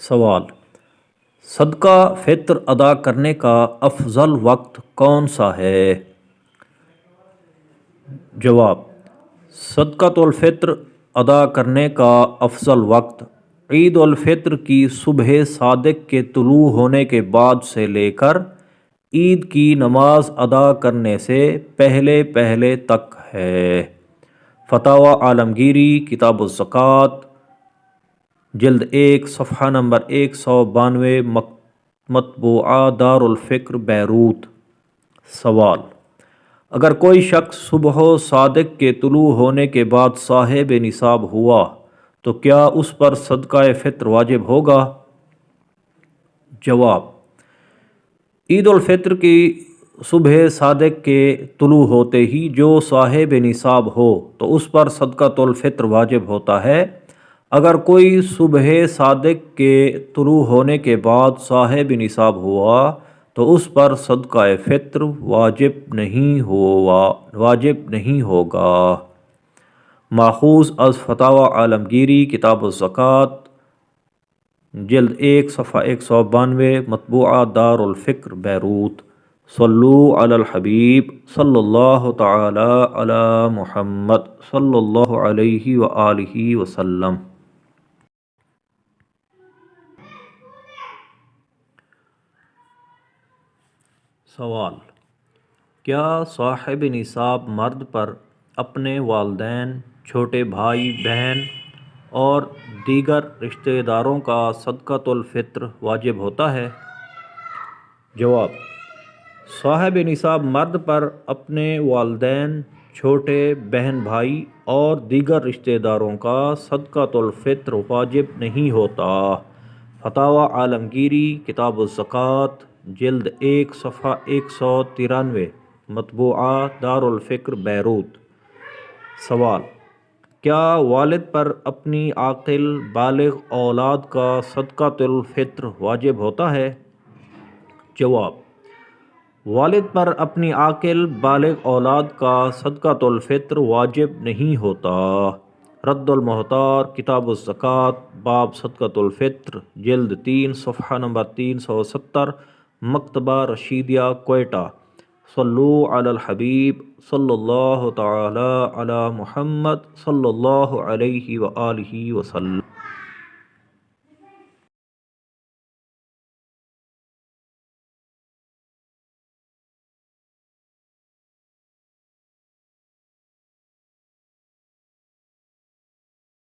سوال: صدقہ فطر ادا کرنے کا افضل وقت کون سا ہے؟ جواب: صدقۃ الفطر ادا کرنے کا افضل وقت عید الفطر کی صبح صادق کے طلوع ہونے کے بعد سے لے کر عید کی نماز ادا کرنے سے پہلے پہلے تک ہے۔ فتاوی عالمگیری کتاب الزکوٰۃ جلد 1 صفحہ نمبر 192 مطبوعہ دارالفکر بیروت۔ سوال: اگر کوئی شخص صبح صادق کے طلوع ہونے کے بعد صاحب نصاب ہوا تو کیا اس پر صدقہ فطر واجب ہوگا؟ جواب: عید الفطر کی صبح صادق کے طلوع ہوتے ہی جو صاحب نصاب ہو تو اس پر صدقۃ الفطر واجب ہوتا ہے۔ اگر کوئی صبح صادق کے طلوع ہونے کے بعد صاحب نصاب ہوا تو اس پر صدقہ فطر واجب نہیں ہوگا۔ ماخوذ از فتاوی عالمگیری کتاب الزکوٰۃ جلد 1 صفحہ 192 مطبوعہ دارالفکر بیروت۔ صلو علی الحبیب صلی اللہ تعالی علی محمد صلی اللہ علیہ وآلہ وسلم۔ سوال: کیا صاحب نصاب مرد پر اپنے والدین، چھوٹے بھائی بہن اور دیگر رشتہ داروں کا صدقۃ الفطر واجب ہوتا ہے؟ جواب: صاحب نصاب مرد پر اپنے والدین، چھوٹے بہن بھائی اور دیگر رشتہ داروں کا صدقۃ الفطر واجب نہیں ہوتا۔ فتاوی عالمگیری کتاب الزکوٰۃ جلد 1 صفحہ 193 مطبوعہ دارالفکر بیروت۔ سوال: کیا والد پر اپنی عاقل بالغ اولاد کا صدقۃ الفطر واجب ہوتا ہے؟ جواب: والد پر اپنی عاقل بالغ اولاد کا صدقۃ الفطر واجب نہیں ہوتا۔ رد المحتار کتاب الزکوٰۃ باب صدقۃ الفطر جلد 3 صفحہ نمبر 370 مکتبہ رشیدیہ کوئٹہ۔ صلو علی الحبیب صلی اللہ تعالی علی محمد صلی اللہ علیہ وآلہ وسلم۔